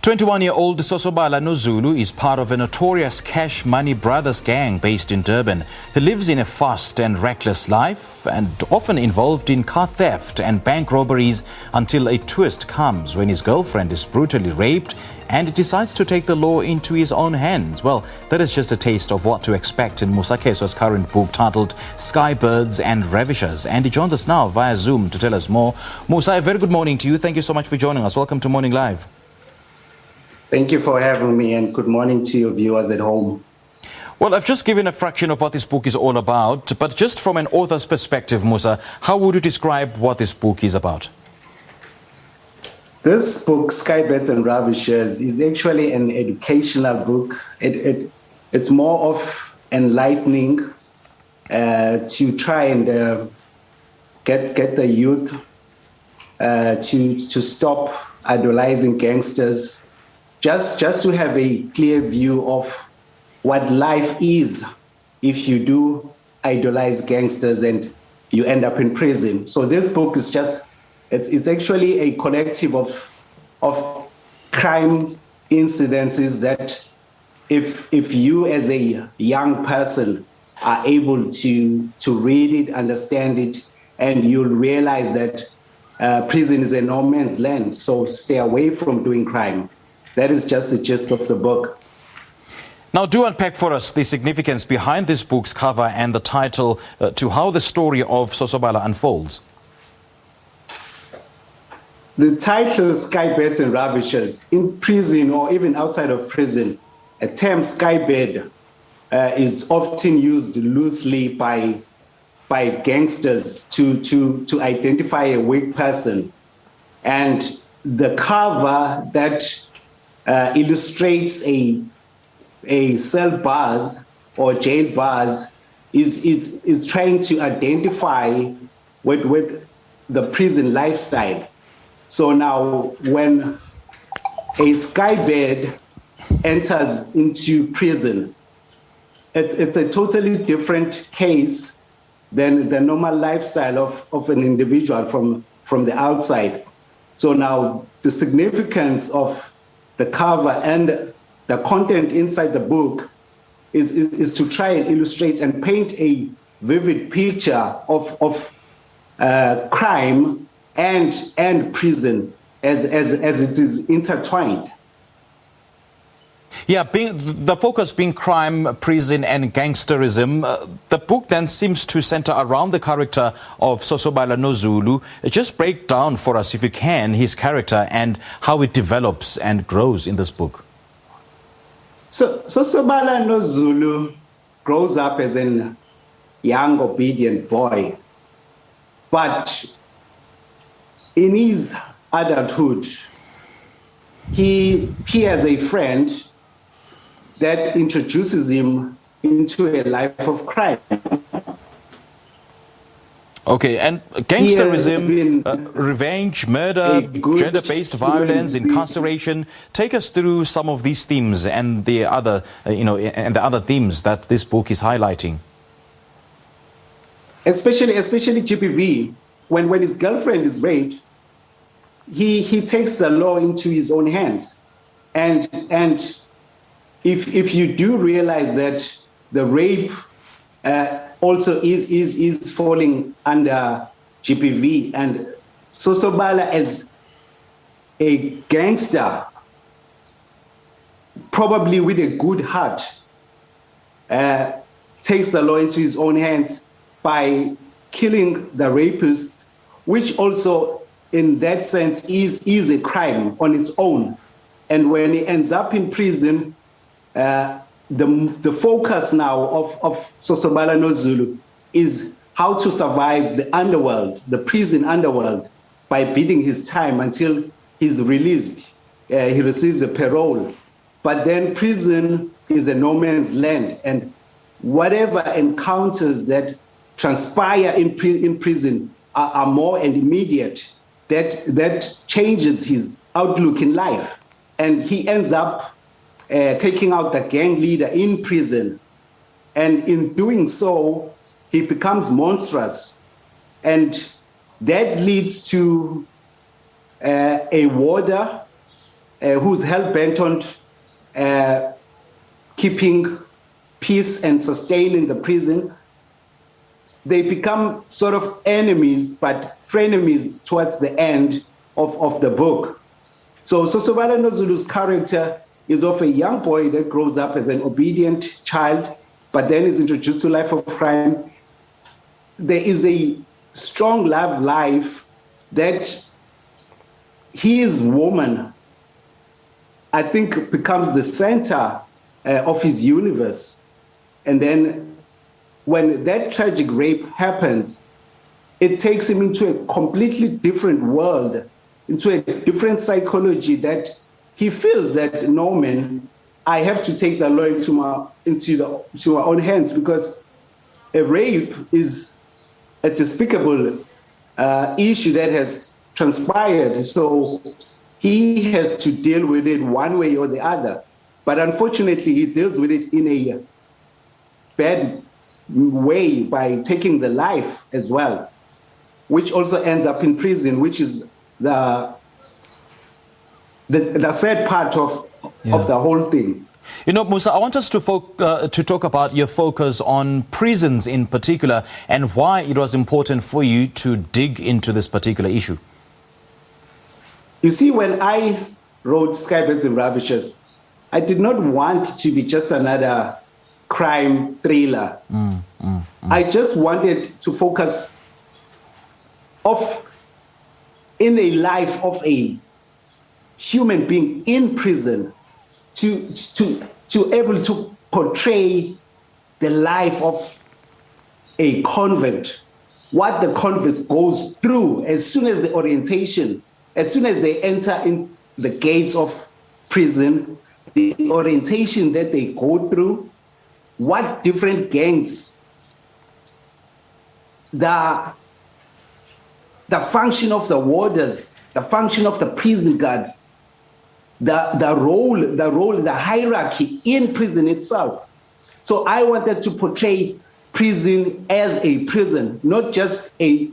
21-year-old Sosobala NoZulu is part of a notorious Cash Money Brothers gang based in Durban. He lives in a fast and reckless life and often involved in car theft and bank robberies until a twist comes when his girlfriend is brutally raped and he decides to take the law into his own hands. Well, that is just a taste of what to expect in Musa Kheswa's current book titled Sky-birds and Ravishers. And he joins us now via Zoom to tell us more. Musa, a very good morning to you. Thank you so much for joining us. Welcome to Morning Live. Thank you for having me, and good morning to your viewers at home. Well, I've just given a fraction of what this book is all about, but just from an author's perspective, Musa, how would you describe what this book is about? This book, Sky-birds and Ravishers, is actually an educational book. It's more of enlightening to try and get the youth to stop idolizing gangsters. Just to have a clear view of what life is if you do idolize gangsters and you end up in prison. So this book is it's actually a collective of crime incidences that if you as a young person are able to read it, understand it, and you'll realize that prison is a no man's land. So stay away from doing crime. That is just the gist of the book. Now, do unpack for us the significance behind this book's cover and the title to how the story of Sosobala unfolds. The title, Sky-birds and Ravishers, in prison or even outside of prison, a term skybird is often used loosely by gangsters to identify a weak person. And the cover that illustrates a cell bars or jail bars is trying to identify with the prison lifestyle. So now when a skybird enters into prison, it's a totally different case than the normal lifestyle of an individual from the outside. So now the significance of the cover and the content inside the book is to try and illustrate and paint a vivid picture of crime and prison as it is intertwined. Yeah, the focus being crime, prison and gangsterism, the book then seems to center around the character of Sosobala NoZulu. Just break down for us, if you can, his character and how it develops and grows in this book. So Sosobala NoZulu grows up as a young, obedient boy. But in his adulthood, he has a friend that introduces him into a life of crime. Okay, and gangsterism, revenge, murder, gender-based violence, incarceration. Take us through some of these themes and the other, and the other themes that this book is highlighting. Especially GBV, when his girlfriend is raped, he takes the law into his own hands, and if you do realize that the rape also is falling under GBV, and Sosobala as a gangster, probably with a good heart, takes the law into his own hands by killing the rapist, which also in that sense is a crime on its own. And when he ends up in prison, the focus now of Sosobala NoZulu is how to survive the underworld, the prison underworld, by beating his time until he's released. He receives a parole. But then prison is a no man's land, and whatever encounters that transpire in prison are more and immediate. That changes his outlook in life, and he ends up taking out the gang leader in prison. And in doing so, he becomes monstrous. And that leads to a warder who's hell-bent on keeping peace and sustaining the prison, they become sort of enemies, but frenemies towards the end of the book. So Sosobala NoZulu's character is of a young boy that grows up as an obedient child, but then is introduced to life of crime. There is a strong love life that his woman, I think, becomes the center of his universe. And then when that tragic rape happens, it takes him into a completely different world, into a different psychology that he feels that, no, man, I have to take the law into my own hands, because a rape is a despicable issue that has transpired. So he has to deal with it one way or the other. But unfortunately, he deals with it in a bad way by taking the life as well, which also ends up in prison, which is the sad part of the whole thing. You know, Musa, I want us to talk about your focus on prisons in particular and why it was important for you to dig into this particular issue. You see, when I wrote Sky-birds and Ravishers, I did not want to be just another crime thriller. I just wanted to focus in a life of a human being in prison, to able to portray the life of a convict, what the convict goes through as soon as the orientation, as soon as they enter in the gates of prison, the orientation that they go through, what different gangs, the function of the warders, the function of the prison guards, the role, the hierarchy in prison itself. So I wanted to portray prison as a prison, not just a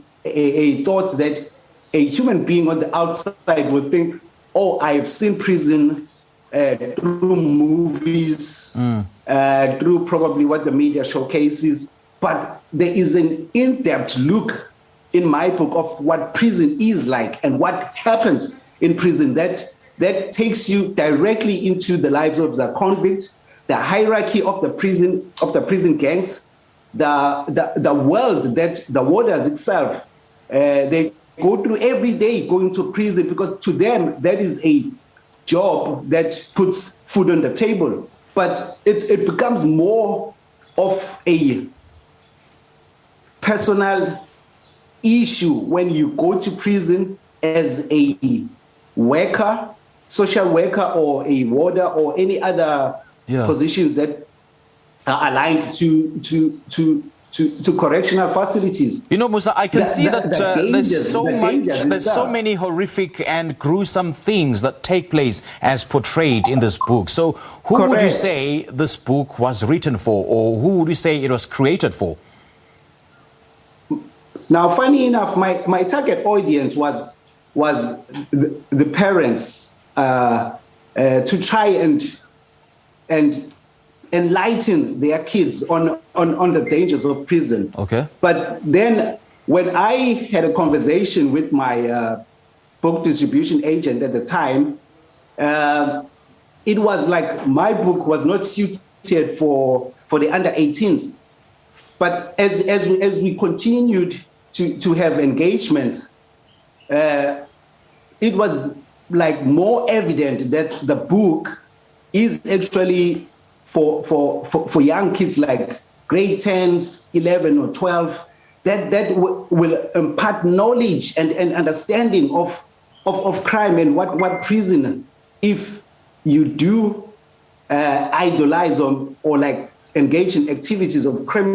thought that a human being on the outside would think, oh, I've seen prison through movies, through probably what the media showcases. But there is an in-depth look in my book of what prison is like and what happens in prison that takes you directly into the lives of the convicts, the hierarchy of the prison gangs, the world that the warders itself, they go through every day going to prison, because to them that is a job that puts food on the table. But it becomes more of a personal issue when you go to prison as a worker, social worker, or a warder, or any other positions that are aligned to correctional facilities. You know, Musa, I can see that there's so many horrific and gruesome things that take place as portrayed in this book. So who would you say this book was written for, or who would you say it was created for? Now, funny enough, my target audience was the parents, to try and enlighten their kids on the dangers of prison. Okay. But then when I had a conversation with my book distribution agent at the time, it was like my book was not suited for the under 18s. But as we continued to have engagements, it was like more evident that the book is actually for young kids like grade 10s, 11 or 12, that will impart knowledge and understanding of crime and what prison, if you do idolize or like engage in activities of crime,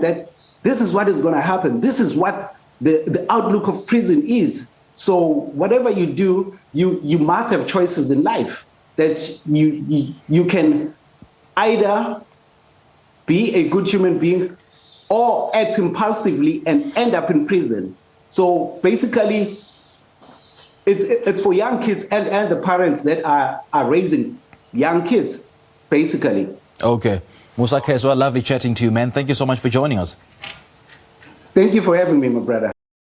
that this is what is going to happen. This is what the outlook of prison is. So whatever you do, you must have choices in life, that you can either be a good human being or act impulsively and end up in prison. So basically, it's for young kids and the parents that are raising young kids, basically. Okay. Musa Kheswa, lovely chatting to you, man. Thank you so much for joining us. Thank you for having me, my brother.